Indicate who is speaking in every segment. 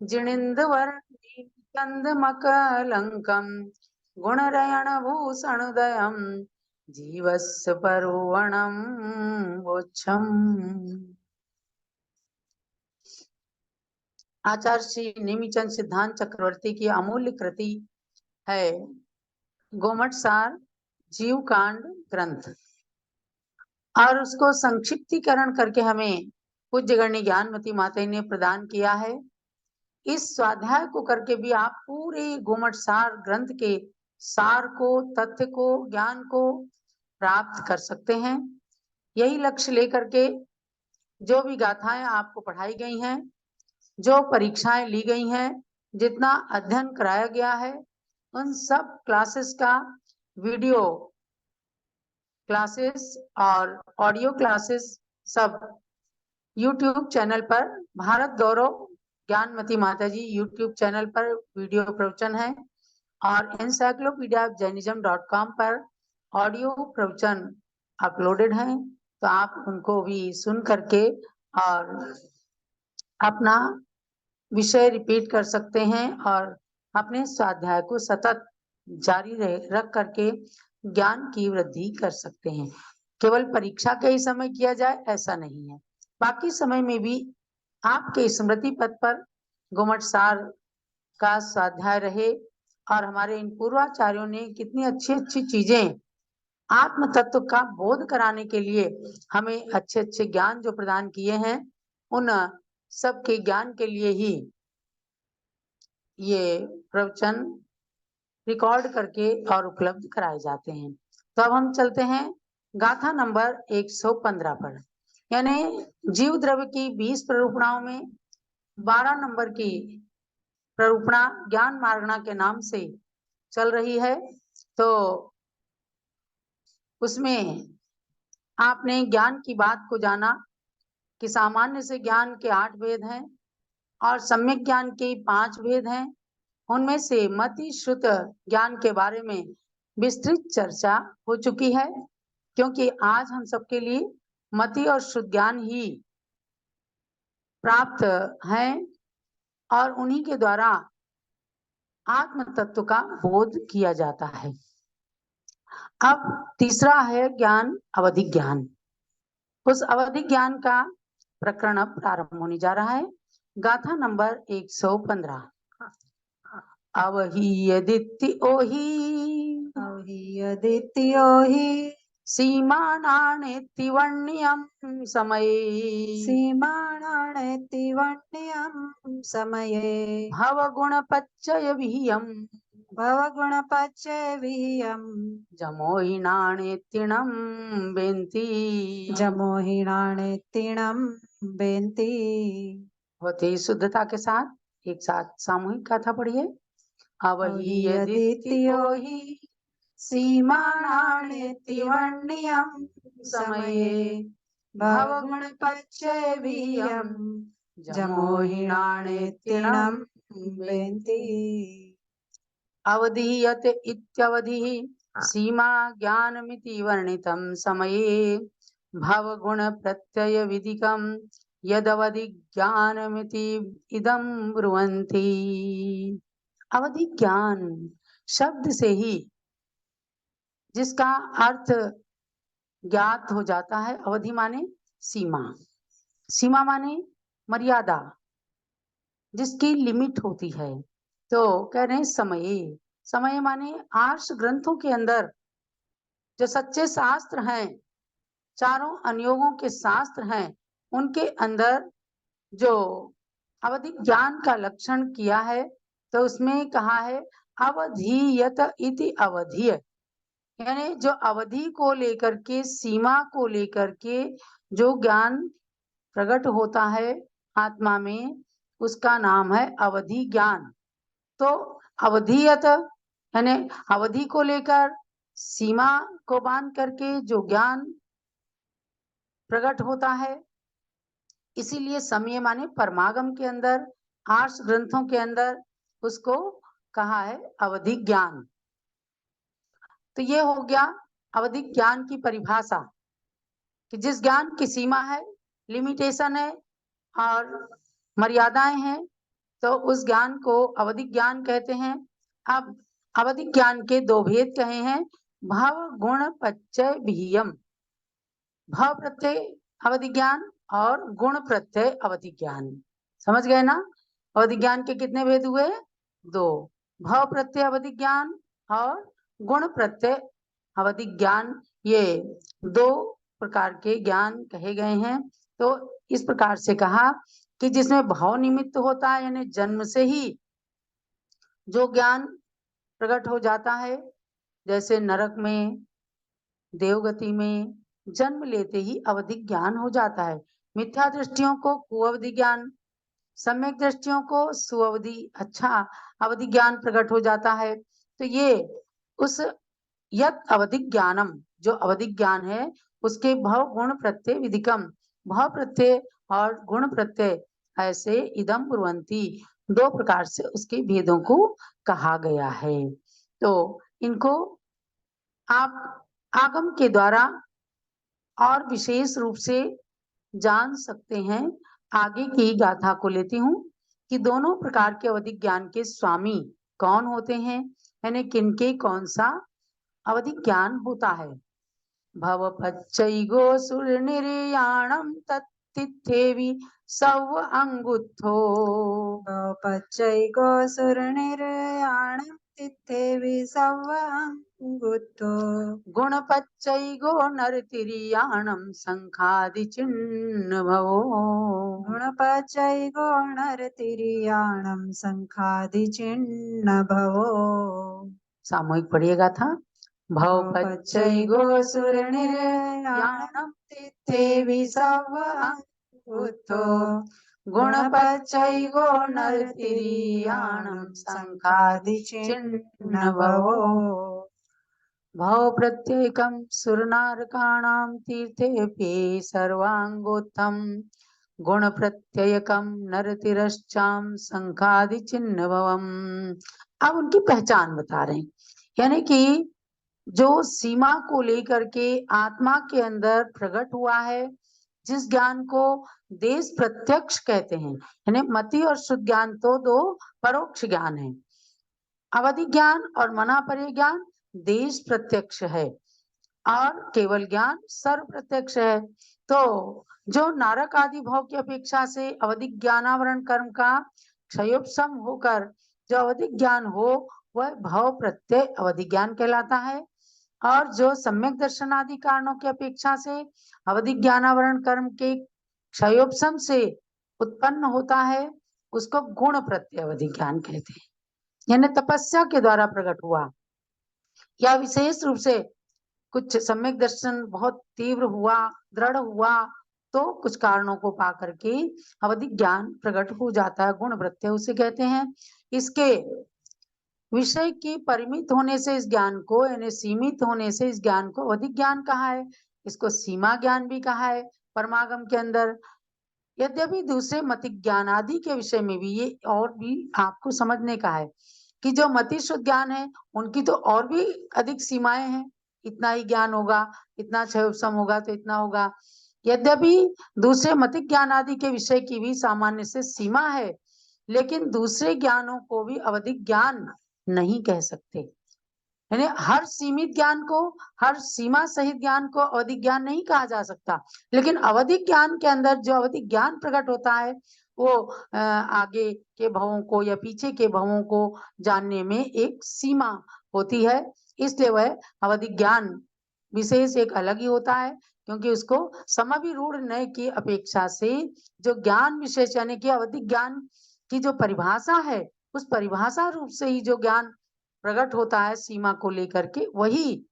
Speaker 1: जिणिंदवर्णि चंदमकलंकम गुणरयण भूषणोदयम जीवस्य परुवणम वोच्छम। आचार्य श्री नेमिचंद सिद्धांत चक्रवर्ती की अमूल्य कृति है गोमट सार जीव कांड ग्रंथ, और उसको संक्षिप्तीकरण करके हमें पूज्य गण्य ज्ञानमती माता ने प्रदान किया है। इस स्वाध्याय को करके भी आप पूरे गोमट सार ग्रंथ के सार को, तथ्य को, ज्ञान को प्राप्त कर सकते हैं। यही लक्ष्य लेकर के जो भी गाथाएं आपको पढ़ाई गई हैं, जो परीक्षाएं ली गई हैं, जितना अध्ययन कराया गया है, उन सब क्लासेस का वीडियो क्लासेस और ऑडियो क्लासेस सब YouTube चैनल पर भारत गौरव ज्ञानमती माता जी YouTube चैनल पर वीडियो प्रवचन है, और encyclopedia-jainism.com पर ऑडियो प्रवचन अपलोडेड है। तो आप उनको भी सुन करके और अपना विषय रिपीट कर सकते हैं और अपने स्वाध्याय को सतत जारी रख करके ज्ञान की वृद्धि कर सकते हैं। केवल परीक्षा के ही समय किया जाए ऐसा नहीं है, बाकी समय में भी आपके स्मृति पथ पर गोमट सार का स्वाध्याय रहे। और हमारे इन पूर्वाचार्यों ने कितनी अच्छी अच्छी चीजें आत्म तत्व का बोध कराने के लिए हमें अच्छे अच्छे ज्ञान जो प्रदान किए हैं, उन सबके ज्ञान के लिए ही ये प्रवचन रिकॉर्ड करके और उपलब्ध कराए जाते हैं। तो अब हम चलते हैं गाथा नंबर 115 पर, यानी जीव द्रव्य की 20 प्ररूपणाओं में 12 नंबर की प्ररूपणा ज्ञान मार्गणा के नाम से चल रही है। तो उसमें आपने ज्ञान की बात को जाना कि सामान्य से ज्ञान के 8 भेद हैं और सम्यक ज्ञान के 5 भेद हैं। उनमें से मति श्रुत ज्ञान के बारे में विस्तृत चर्चा हो चुकी है, क्योंकि आज हम सबके लिए मति और श्रुत ज्ञान ही प्राप्त हैं और उन्हीं के द्वारा आत्म तत्व का बोध किया जाता है। अब तीसरा है ज्ञान अवधिक ज्ञान। उस अवधिक ज्ञान का प्रकरण अब प्रारंभ होने जा रहा है। गाथा नंबर 115। अवहीयदिति ओहि सीमानानेति वर्ण्यं समये भवगुणपच्चय विहियं जमोहिनानेतिणं बेन्ति। बहुत ही शुद्धता के साथ एक साथ सामूहिक गाथा पढ़िए। अवहीयदिति ओहि सीमानानेति वर्ण्यं समये भवगुणपच्चय विहियं जमोहिनानेतिणं बेन्ति। अवधीयत इत्यवधिः सीमा ज्ञानमिति वर्णितं समये भवगुण प्रत्यय विदिकं यदवधि ज्ञानमिति इदं ब्रुवन्ति। अवधि ज्ञान शब्द से ही जिसका अर्थ ज्ञात हो जाता है। अवधि माने सीमा, सीमा माने मर्यादा, जिसकी लिमिट होती है। तो कह रहे हैं समय, समय माने आर्ष ग्रंथों के अंदर जो सच्चे शास्त्र हैं, चारों अनुयोगों के शास्त्र हैं, उनके अंदर जो अवधिक ज्ञान का लक्षण किया है, तो उसमें कहा है अवधीयत इति अवधीय, यानी जो अवधि को लेकर के, सीमा को लेकर के जो ज्ञान प्रकट होता है आत्मा में, उसका नाम है अवधि ज्ञान। तो अवधीयत यानी अवधि को लेकर, सीमा को बांध करके जो ज्ञान प्रकट होता है, इसीलिए समय माने परमागम के अंदर, आर्ष ग्रंथों के अंदर उसको कहा है अवधिक ज्ञान। तो ये हो गया अवधिक ज्ञान की परिभाषा कि जिस ज्ञान की सीमा है, लिमिटेशन है और मर्यादाएं हैं, तो उस ज्ञान को अवधिक ज्ञान कहते हैं। अब अवधिक ज्ञान के दो भेद कहे हैं, भव गुण पच्चय भीयम। भाव प्रत्यय अवधि ज्ञान और गुण प्रत्यय अवधि ज्ञान। समझ गए ना? अवधि ज्ञान के कितने भेद हुए? दो। भाव प्रत्यय अवधि ज्ञान और गुण प्रत्यय अवधि ज्ञान, ये दो प्रकार के ज्ञान कहे गए हैं। तो इस प्रकार से कहा कि जिसमें भाव निमित्त होता है, यानी जन्म से ही जो ज्ञान प्रकट हो जाता है, जैसे नरक में, देवगति में जन्म लेते ही अवधिक ज्ञान हो जाता है। मिथ्या दृष्टियों को कुअवधि ज्ञान, सम्यक दृष्टियों को सुअवधि अवधि ज्ञान प्रकट हो जाता है। तो ये उस यत अवधिक ज्ञानम, जो अवधिक ज्ञान है, उसके भव गुण प्रत्यय विधिकम, भव प्रत्यय और गुण प्रत्यय ऐसे इदम ब्रुवंती, दो प्रकार से उसके भेदों को कहा गया है। तो इनको आप आगम के द्वारा और विशेष रूप से जान सकते हैं। आगे की गाथा को लेती हूँ कि दोनों प्रकार के अवधिक ज्ञान के स्वामी कौन होते हैं, यानी किनके कौन सा अवधिक ज्ञान होता है। भव पच्चैगो सुर निर्याणम तत्तिथेवि सव अंगुत्थो,
Speaker 2: पच्चैको सुरनिर्याणं तिथेवि सव्वाङ्गुत्थो,
Speaker 1: गुणपच्चैगो नरतिर्याणं संखादि चिन्ह भवो,
Speaker 2: गुणपच्चैको नरतिर्याणं संखादिचिन्न भवो।
Speaker 1: सामूहिक पढ़िएगा था। भव पच्चैगो
Speaker 2: सुरनिर्याणं
Speaker 1: तिथेवि सव्वाङ्गुत्थो, गुणपच्चैगो नरतिर्याणं संखादि चिन्ह भवो, भव प्रत्येकं सुरनारकाणां तीर्थेऽपि सर्वाङ्गोत्थं, गुण प्रत्ययकम नरतिरश्चाम संखादि चिन्ह भवम। अब उनकी पहचान बता रहे हैं, यानी कि जो सीमा को लेकर के आत्मा के अंदर प्रकट हुआ है, जिस ज्ञान को देश प्रत्यक्ष कहते हैं, यानी मति और शुद्ध ज्ञान तो दो परोक्ष ज्ञान है। अवधि ज्ञान और मनापरे ज्ञान देश प्रत्यक्ष है और केवल ज्ञान सर्व प्रत्यक्ष है। तो जो नारक आदि भाव की अपेक्षा से अवधिक ज्ञानावरण कर्म का क्षयोपशम होकर जो अवधिक ज्ञान हो, वह भाव प्रत्यय अवधि ज्ञान कहलाता है। और जो सम्यक दर्शन आदि कारणों की अपेक्षा से अवधिक ज्ञानावरण कर्म के क्षयोपशम से उत्पन्न होता है, उसको गुण प्रत्यय अवधि ज्ञान कहते हैं। यानी तपस्या के द्वारा प्रकट हुआ या विशेष रूप से कुछ सम्यक दर्शन बहुत तीव्र हुआ, दृढ़ हुआ, तो कुछ कारणों को पा करके अवधिक ज्ञान प्रकट हो जाता है, गुण प्रत्यय उसे कहते हैं। इसके विषय की परिमित होने से इस ज्ञान को, यानी सीमित होने से इस ज्ञान को अवधिक ज्ञान कहा है। इसको सीमा ज्ञान भी कहा है परमागम के अंदर। यद्यपि दूसरे मतिक ज्ञान आदि के विषय में भी ये और भी आपको समझने का है कि जो मति शुद्ध ज्ञान है, उनकी तो और भी अधिक सीमाएं हैं। इतना ही ज्ञान होगा, इतना क्षयोपशम होगा तो इतना होगा। यद्यपि दूसरे मतिक ज्ञान आदि के विषय की भी सामान्य से सीमा है, लेकिन दूसरे ज्ञानों को भी अवधिक ज्ञान नहीं कह सकते। यानी हर सीमित ज्ञान को, हर सीमा सहित ज्ञान को अवधिक ज्ञान नहीं कहा जा सकता, लेकिन अवधिक ज्ञान के अंदर जो अवधिक ज्ञान प्रकट होता है, वो आगे के भवों को या पीछे के भवों को जानने में एक सीमा होती है। इसलिए वह अवधिक ज्ञान विशेष एक अलग ही होता है, क्योंकि उसको समभिरूढ़ नय की अपेक्षा से जो ज्ञान विशेष, यानी कि अवधिक ज्ञान की जो परिभाषा है, उस परिभाषा रूप से ही जो ज्ञान प्रकट होता है सीमा को लेकर के, वही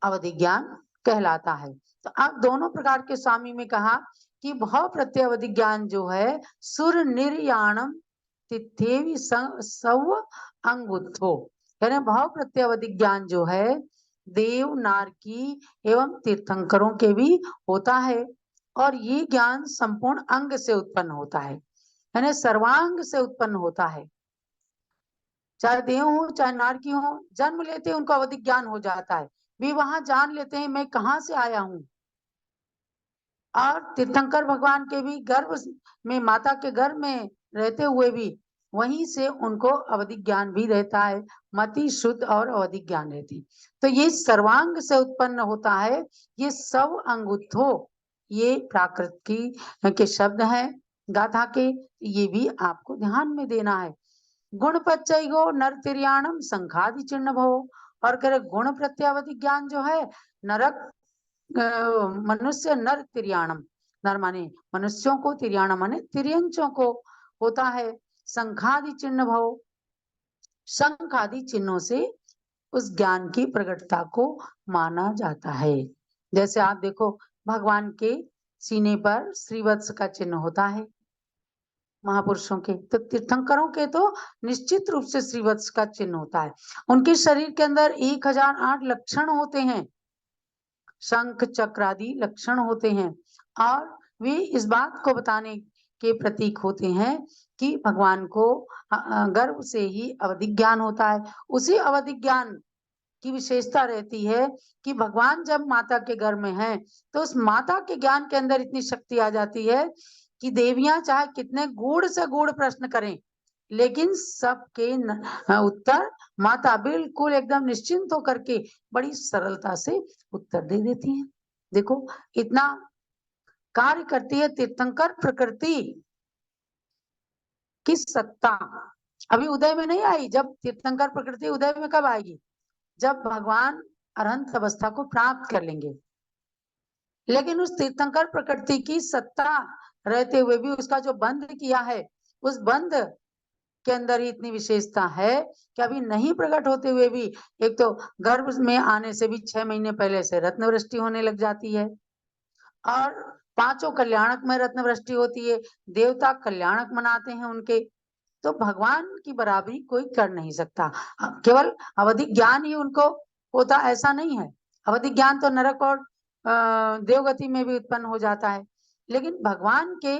Speaker 1: अवधि ज्ञान कहलाता है। तो अब दोनों प्रकार के स्वामी में कहा कि भाव प्रत्यय अवधि ज्ञान जो है, सुर निर्याणम तिथेवि सव अंगुत्थो, यानी भाव प्रत्यय अवधि ज्ञान जो है देव, नारकी एवं तीर्थंकरों के भी होता है। और ये ज्ञान संपूर्ण अंग से उत्पन्न होता है, यानी सर्वांग से उत्पन्न होता है। चाहे देव हो चाहे नारकी हो, जन्म लेते हैं उनको अवधिक ज्ञान हो जाता है, वे वहां जान लेते हैं मैं कहाँ से आया हूँ। और तीर्थंकर भगवान के भी गर्भ में, माता के गर्भ में रहते हुए भी वहीं से उनको अवधि ज्ञान भी रहता है, मति शुद्ध और अवधि ज्ञान रहती। तो ये सर्वांग से उत्पन्न होता है, ये सब अंगुत्थो, ये प्राकृत की के शब्द हैं गाथा के, ये भी आपको ध्यान में देना है। गुण प्रत्यय गो नर तिर्याणम संघादि चिन्ह भव, और कह रहे गुण प्रत्यावधि ज्ञान जो है नरक मनुष्य नर तिर्याणम, नर माने मनुष्यों को, तिर्याणम माने तिर्यंचों को होता है। संघादि चिन्ह भव, शंख आदि चिन्हों से उस ज्ञान की प्रकटता को माना जाता है। जैसे आप देखो भगवान के सीने पर श्रीवत्स का चिन्ह होता है, महापुरुषों के, तो तीर्थंकरों के तो निश्चित रूप से श्रीवत्स का चिन्ह होता है। उनके शरीर के अंदर 1008 लक्षण होते हैं, शंख चक्र आदि लक्षण होते हैं, और वे इस बात को बताने के प्रतीक होते हैं कि भगवान को गर्भ से ही अवधि ज्ञान होता है। उसी अवधि ज्ञान की विशेषता रहती है कि भगवान जब माता के गर्भ में है तो उस माता के ज्ञान के अंदर इतनी शक्ति आ जाती है कि देवियां चाहे कितने गूढ़ से गूढ़ प्रश्न करें, लेकिन सबके उत्तर माता बिल्कुल एकदम निश्चिंत होकर के बड़ी सरलता से उत्तर दे देती हैं। देखो इतना कार्य करती है तीर्थंकर प्रकृति की सत्ता। अभी उदय में नहीं आई, जब तीर्थंकर प्रकृति उदय में कब आएगी? जब भगवान अरहंत अवस्था को प्राप्त कर लेंगे। लेकिन उस तीर्थंकर प्रकृति की सत्ता रहते हुए भी उसका जो बंध किया है, उस बंध के अंदर ही इतनी विशेषता है कि अभी नहीं प्रकट होते हुए भी, एक तो गर्भ में आने से भी 6 महीने पहले से रत्न वृष्टि होने लग जाती है, और 5 कल्याणक में रत्न वृष्टि होती है, देवता कल्याणक मनाते हैं उनके। तो भगवान की बराबरी कोई कर नहीं सकता। केवल अवधि ज्ञान ही उनको होता ऐसा नहीं है, अवधि ज्ञान तो नरक और देवगति में भी उत्पन्न हो जाता है, लेकिन भगवान के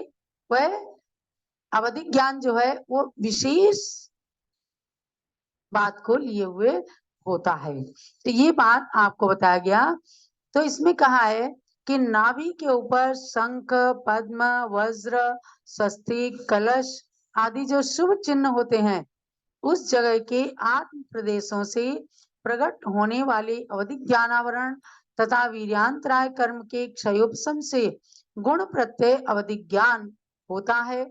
Speaker 1: वह अवधि ज्ञान जो है वो विशेष बात को लिए हुए होता है। तो ये बात आपको बताया गया। तो इसमें कहा है कि नाभि के ऊपर शंख, पद्म, वज्र, स्वस्तिक, कलश आदि जो शुभ चिन्ह होते हैं, उस जगह के आत्म प्रदेशों से प्रकट होने वाले अवधि ज्ञानावरण तथा वीर्यांतराय कर्म के क्षयोपशम से गुण प्रत्यय अवधि ज्ञान होता है,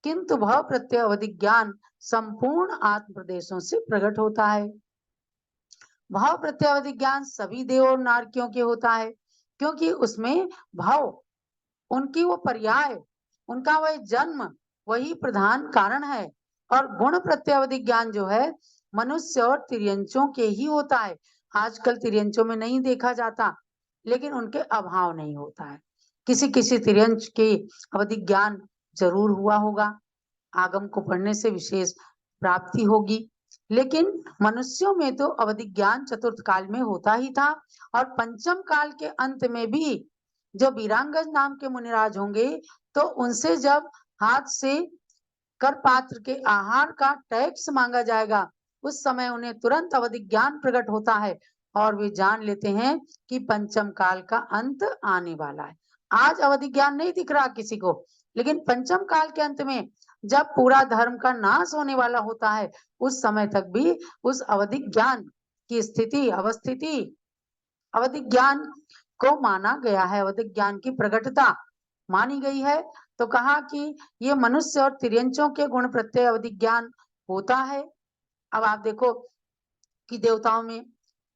Speaker 1: किंतु भाव प्रत्यय अवधि ज्ञान संपूर्ण आत्म प्रदेशों से प्रकट होता है। भाव प्रत्यय अवधि ज्ञान सभी देव और नारकियों के होता है, क्योंकि उसमें भाव, उनकी वो पर्याय, उनका वह जन्म वही प्रधान कारण है। और गुण प्रत्यवधि ज्ञान जो है मनुष्य और तिर्यंचों के ही होता है। आजकल तिर्यंचों में नहीं देखा जाता, लेकिन उनके अभाव नहीं होता है। किसी किसी तिर्यंच के अवधि ज्ञान जरूर हुआ होगा, आगम को पढ़ने से विशेष प्राप्ति होगी, लेकिन मनुष्यों में तो अवधि ज्ञान चतुर्थ काल में होता ही था। और पंचम काल के अंत में भी जो वीरांगज नाम के मुनिराज होंगे, तो उनसे जब हाथ से कर पात्र के आहार का टैक्स मांगा जाएगा, उस समय उन्हें तुरंत अवधि ज्ञान प्रकट होता है और वे जान लेते हैं कि पंचम काल का अंत आने वाला है। आज अवधि ज्ञान नहीं दिख रहा किसी को, लेकिन पंचम काल के अंत में जब पूरा धर्म का नाश होने वाला होता है, उस समय तक भी उस अवधि ज्ञान की स्थिति, अवस्थिति, अवधि ज्ञान को माना गया है, अवधि ज्ञान की प्रकटता मानी गई है। तो कहा कि ये मनुष्य और तिर्यंचों के गुण प्रत्यय अवधि ज्ञान होता है। अब आप देखो कि देवताओं में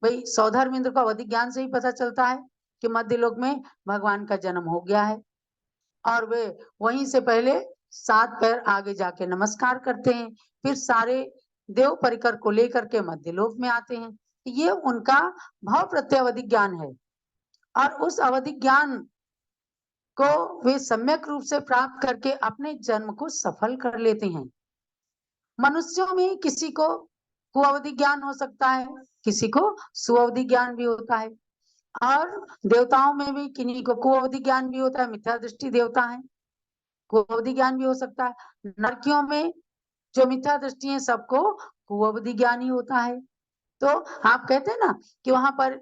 Speaker 1: भाई सौधर्मेंद्र को अवधि ज्ञान से ही पता चलता है कि मध्य लोक में भगवान का जन्म हो गया है, और वे वहीं से पहले 7 पैर आगे जाके नमस्कार करते हैं, फिर सारे देव परिकर को लेकर के मध्य लोक में आते हैं। ये उनका भाव प्रत्यय अवधि ज्ञान है, और उस अवधि ज्ञान को वे सम्यक रूप से प्राप्त करके अपने जन्म को सफल कर लेते हैं। मनुष्यों में किसी को कुअवधि ज्ञान हो सकता है, किसी को सुअवधि ज्ञान भी होता है, और देवताओं में भी किन्हीं को कुअवधि ज्ञान भी होता है, मिथ्या दृष्टि देवता है, कुअवधि ज्ञान भी हो सकता है। नरकियों में जो मिथ्या दृष्टि है सबको कुअवधि ज्ञान ही होता है। तो आप कहते हैं ना कि वहां पर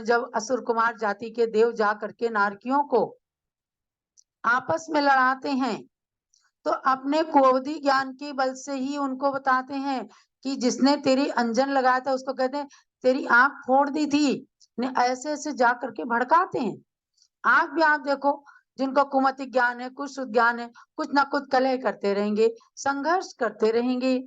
Speaker 1: जब असुर कुमार जाति के देव जा करके नारकियों को आपस में लड़ाते हैं, तो अपने कुअवधी ज्ञान के बल से ही उनको बताते हैं कि जिसने तेरी अंजन लगाया था उसको कहते हैं तेरी आंख फोड़ दी थी, ने ऐसे ऐसे जा करके भड़काते हैं। आज भी आप देखो, जिनको कुमति ज्ञान है, कुछ शुद्ध ज्ञान है, कुछ ना कुछ कलह करते रहेंगे, संघर्ष करते रहेंगे,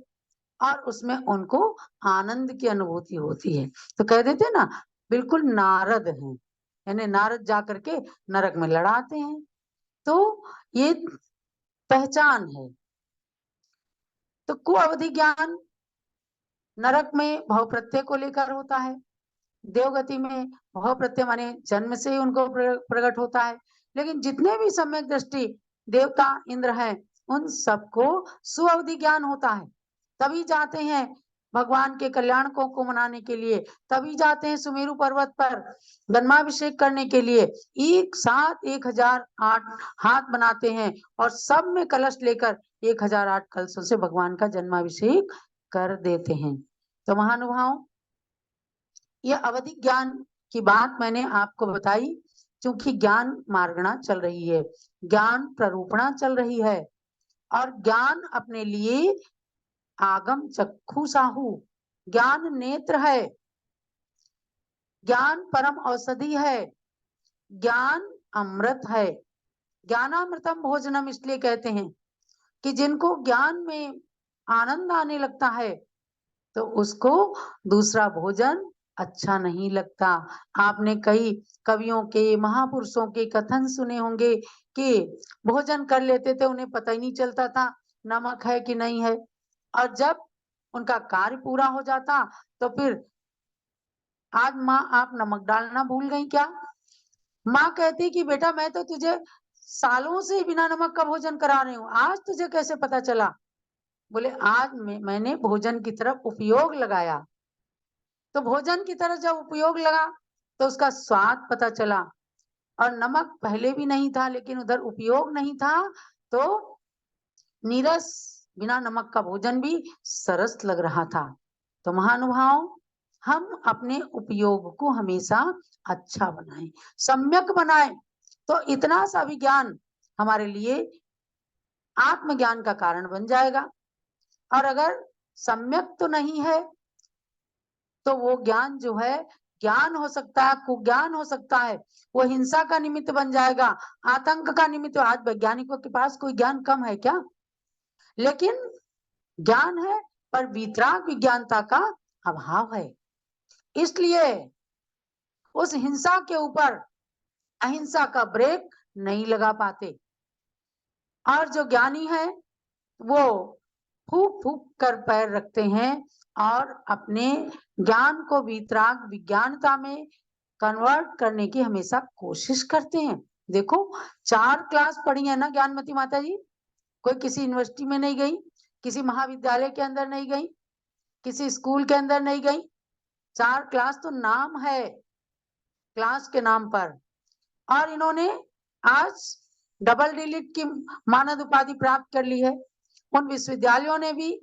Speaker 1: और उसमें उनको आनंद की अनुभूति होती है। तो कह देते ना, बिल्कुल नारद हैं, यानी नारद जा करके नरक में लड़ाते हैं। तो ये पहचान है। तो कुअवधि ज्ञान नरक में भव प्रत्यय को लेकर होता है, देवगति में भव प्रत्यय माने जन्म से ही उनको प्रकट होता है। लेकिन जितने भी सम्यक दृष्टि देवता इंद्र हैं, उन सबको सुअवधि ज्ञान होता है। तभी जाते हैं भगवान के कल्याण को मनाने के लिए, तभी जाते हैं सुमेरु पर्वत पर जन्माभिषेक करने के लिए। एक साथ 1008 हाथ बनाते हैं और सब में कलश लेकर 1008 कलशों से भगवान का जन्माभिषेक कर देते हैं। तो महानुभाव, ये अवधि ज्ञान की बात मैंने आपको बताई, क्योंकि ज्ञान मार्गणा चल रही है, ज्ञान प्ररूपणा चल रही है, और ज्ञान अपने लिए आगम चक्षु साहू, ज्ञान नेत्र है, ज्ञान परम औषधि है, ज्ञान अमृत है। ज्ञानामृतम भोजनम इसलिए कहते हैं कि जिनको ज्ञान में आनंद आने लगता है तो उसको दूसरा भोजन अच्छा नहीं लगता। आपने कई कवियों के, महापुरुषों के कथन सुने होंगे कि भोजन कर लेते थे, उन्हें पता ही नहीं चलता था नमक है कि नहीं है, और जब उनका कार्य पूरा हो जाता तो फिर, आज माँ आप नमक डालना भूल गई क्या? माँ कहती कि बेटा मैं तो तुझे सालों से बिना नमक का भोजन करा रही हूँ, आज तुझे कैसे पता चला? बोले आज मैंने भोजन की तरफ उपयोग लगाया। तो भोजन की तरफ जब उपयोग लगा तो उसका स्वाद पता चला, और नमक पहले भी नहीं था लेकिन उधर उपयोग नहीं था, तो नीरस बिना नमक का भोजन भी सरस लग रहा था। तो महानुभाव, हम अपने उपयोग को हमेशा अच्छा बनाएं, सम्यक बनाएं, तो इतना सा भी ज्ञान हमारे लिए आत्मज्ञान का कारण बन जाएगा। और अगर सम्यक तो नहीं है तो वो ज्ञान जो है, ज्ञान हो सकता है, कुज्ञान हो सकता है, वो हिंसा का निमित्त बन जाएगा, आतंक का निमित्त। आज वैज्ञानिकों के पास कोई ज्ञान कम है क्या? लेकिन ज्ञान है, पर वितराग विज्ञानता का अभाव है, इसलिए उस हिंसा के ऊपर अहिंसा का ब्रेक नहीं लगा पाते। और जो ज्ञानी है वो फूक फूक कर पैर रखते हैं और अपने ज्ञान को वितराग विज्ञानता में कन्वर्ट करने की हमेशा कोशिश करते हैं। देखो, 4 क्लास पढ़ी है ना ज्ञानमती माता जी, कोई किसी यूनिवर्सिटी में नहीं गई, किसी महाविद्यालय के अंदर नहीं गई, किसी स्कूल के अंदर नहीं गई, 4 क्लास तो नाम है, क्लास के नाम पर। और इन्होंने आज डबल डिलीट की मानद उपाधि प्राप्त कर ली है। उन विश्वविद्यालयों ने भी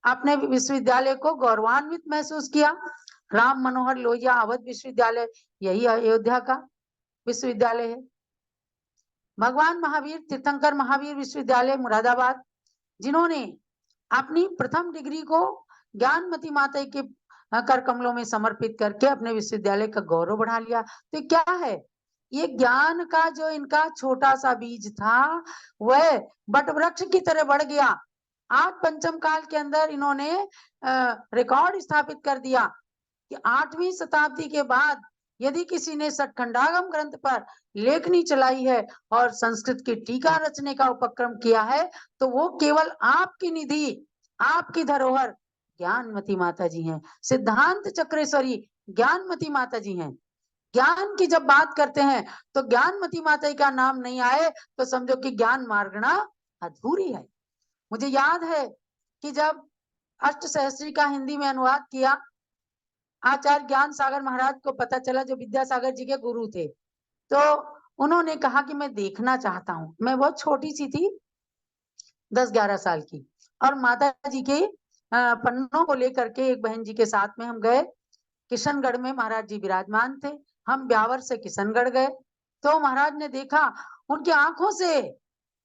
Speaker 1: अपने विश्वविद्यालय को गौरवान्वित महसूस किया। राम मनोहर लोहिया अवध विश्वविद्यालय, यही अयोध्या का विश्वविद्यालय है। भगवान महावीर तीर्थंकर महावीर विश्वविद्यालय मुरादाबाद, जिन्होंने अपनी प्रथम डिग्री को ज्ञानमती माता के कर कमलों में समर्पित करके अपने विश्वविद्यालय का गौरव बढ़ा लिया। तो क्या है, ये ज्ञान का जो इनका छोटा सा बीज था वह बट वृक्ष की तरह बढ़ गया। आज पंचम काल के अंदर इन्होंने रिकॉर्ड स्थापित कर दिया कि 8वीं शताब्दी के बाद यदि किसी ने सतखंडागम ग्रंथ पर लेखनी चलाई है और संस्कृत की टीका रचने का उपक्रम किया है, तो वो केवल आपकी निधि, आपकी धरोहर ज्ञानमती माता जी हैं, सिद्धांत चक्रेश्वरी ज्ञानमती माता जी हैं। ज्ञान की जब बात करते हैं तो ज्ञानमती माता जी का नाम नहीं आए तो समझो कि ज्ञान मार्गणा अधूरी है। मुझे याद है कि जब अष्ट सहस्त्री का हिंदी में अनुवाद किया, आचार्य ज्ञान सागर महाराज को पता चला, जो विद्यासागर जी के गुरु थे, तो उन्होंने कहा कि मैं देखना चाहता हूँ। मैं बहुत छोटी सी थी, 10-11 साल की, और माता जी के पन्नों को लेकर के एक बहन जी के साथ में हम गए। किशनगढ़ में महाराज जी विराजमान थे, हम ब्यावर से किशनगढ़ गए। तो महाराज ने देखा, उनकी आंखों से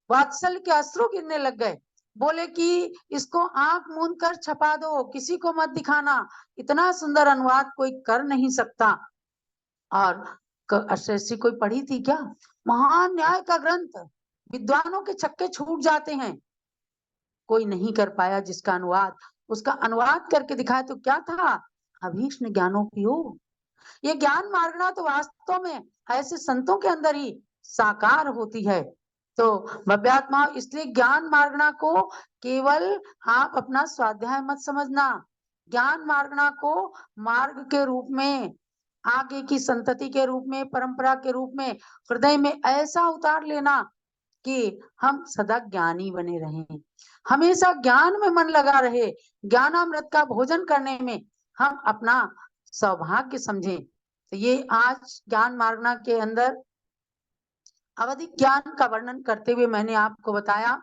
Speaker 1: वात्सल्य के अश्रु गिरने लग गए। बोले कि इसको आंख मूंद कर छपा दो, किसी को मत दिखाना। इतना सुंदर अनुवाद कोई कर नहीं सकता। और अष्टसी कोई पढ़ी थी क्या? महान न्याय का ग्रंथ, विद्वानों के छक्के छूट जाते हैं, कोई नहीं कर पाया जिसका अनुवाद। उसका अनुवाद करके दिखाया तो क्या था? अभीष्ट ज्ञानोपयोग। ये ज्ञान मार्गना तो वास्तव में ऐसे संतों के अंदर ही साकार होती है। तो भव्यात्मा, इसलिए ज्ञान मार्गना को केवल आप अपना स्वाध्याय मत समझना। ज्ञान मार्गना को मार्ग के रूप में, आगे की संतति के रूप में, परंपरा के रूप में हृदय में ऐसा उतार लेना कि हम सदा ज्ञानी बने रहें, हमेशा ज्ञान में मन लगा रहे, ज्ञानामृत का भोजन करने में हम अपना सौभाग्य समझें। तो ये आज ज्ञान मार्गना के अंदर अवधिक ज्ञान का वर्णन करते हुए मैंने आपको बताया।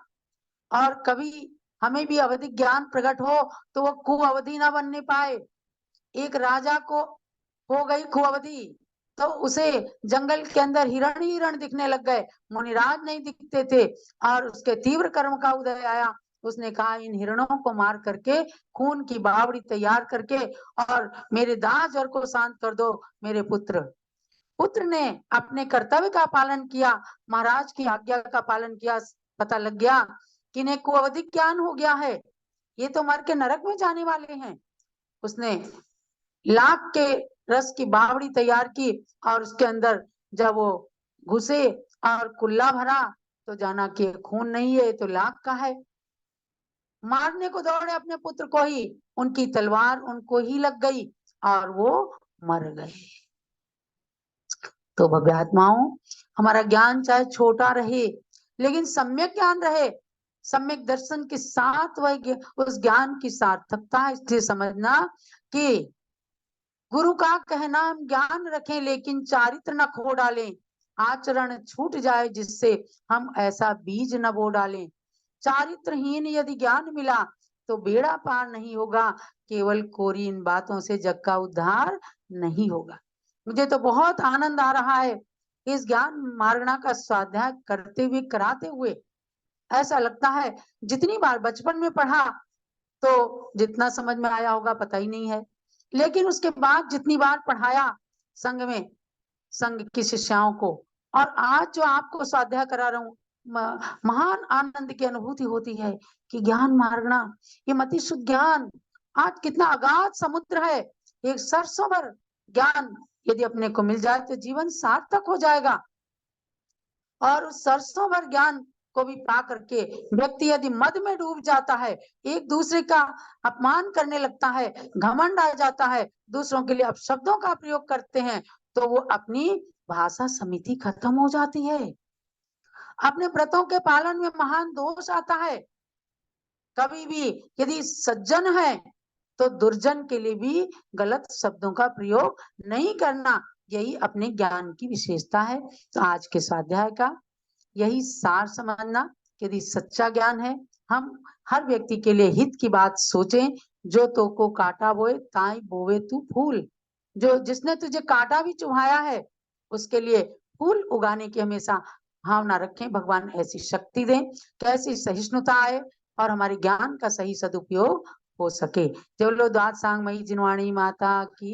Speaker 1: और कभी हमें भी अवधिक ज्ञान प्रकट हो तो वो कुअवधि ना बनने पाए। एक राजा को हो गई कुअवधि, तो उसे जंगल के अंदर हिरण ही हिरण दिखने लग गए, मुनिराज नहीं दिखते थे। और उसके तीव्र कर्म का उदय आया। उसने कहा इन हिरणों को मार करके खून की बावड़ी तैयार करके और मेरे दाह ज्वर को शांत कर दो मेरे पुत्र। पुत्र ने अपने कर्तव्य का पालन किया, महाराज की आज्ञा का पालन किया। पता लग गया कि इन्हें कुअवधिक ज्ञान हो गया है, ये तो मर के नरक में जाने वाले हैं। उसने लाख के रस की बावड़ी तैयार की और उसके अंदर जब वो घुसे और कुल्ला भरा तो जाना कि खून नहीं है तो लाख का है। मारने को दौड़े अपने पुत्र को ही, उनकी तलवार उनको ही लग गई और वो मर गए। तो भव्यात्माओं, हमारा ज्ञान चाहे छोटा रहे लेकिन सम्यक ज्ञान रहे, सम्यक दर्शन के साथ वह उस ज्ञान की सार्थकता है। इसलिए समझना कि गुरु का कहना हम ज्ञान रखें लेकिन चारित्र न खो डालें, आचरण छूट जाए जिससे हम ऐसा बीज न बो डालें। चारित्रहीन यदि ज्ञान मिला तो बेड़ा पार नहीं होगा, केवल कोरी इन बातों से जग का उद्धार नहीं होगा। मुझे तो बहुत आनंद आ रहा है इस ज्ञान मार्गना का स्वाध्याय करते हुए, कराते हुए। ऐसा लगता है जितनी बार बचपन में पढ़ा तो जितना समझ में आया होगा पता ही नहीं है, लेकिन उसके बाद जितनी बार पढ़ाया संघ में, संघ की शिष्याओं को, और आज जो आपको स्वाध्याय करा रहा हूँ, महान आनंद की अनुभूति होती है कि ज्ञान मार्गना ये मति शुद्ध ज्ञान आज कितना अगाध समुद्र है। एक सरसों भर ज्ञान यदि अपने को मिल जाए तो जीवन सार्थक हो जाएगा। और उस सरसों भर ज्ञान को भी पा करके व्यक्ति यदि मद में डूब जाता है, एक दूसरे का अपमान करने लगता है, घमंड आ जाता है, दूसरों के लिए अपशब्दों का प्रयोग करते हैं, तो वो अपनी भाषा समिति खत्म हो जाती है। अपने व्रतों के पालन में महान दोष आता है। कभी भी यदि सज्जन है तो दुर्जन के लिए भी गलत शब्दों का प्रयोग नहीं करना, यही अपने ज्ञान की विशेषता है। तो आज के स्वाध्याय का यही सार समझना कि यदि सच्चा ज्ञान है, हम हर व्यक्ति के लिए हित की बात सोचें। जो तो को काटा बोए ताई बोवे तू फूल, जो जिसने तुझे काटा भी चुभाया है उसके लिए फूल उगाने की हमेशा भावना रखें। भगवान ऐसी शक्ति दें, कैसी सहिष्णुता आए और हमारे ज्ञान का सही सदुपयोग हो सके। जो लो दात सांग मई जिनवाणी माता की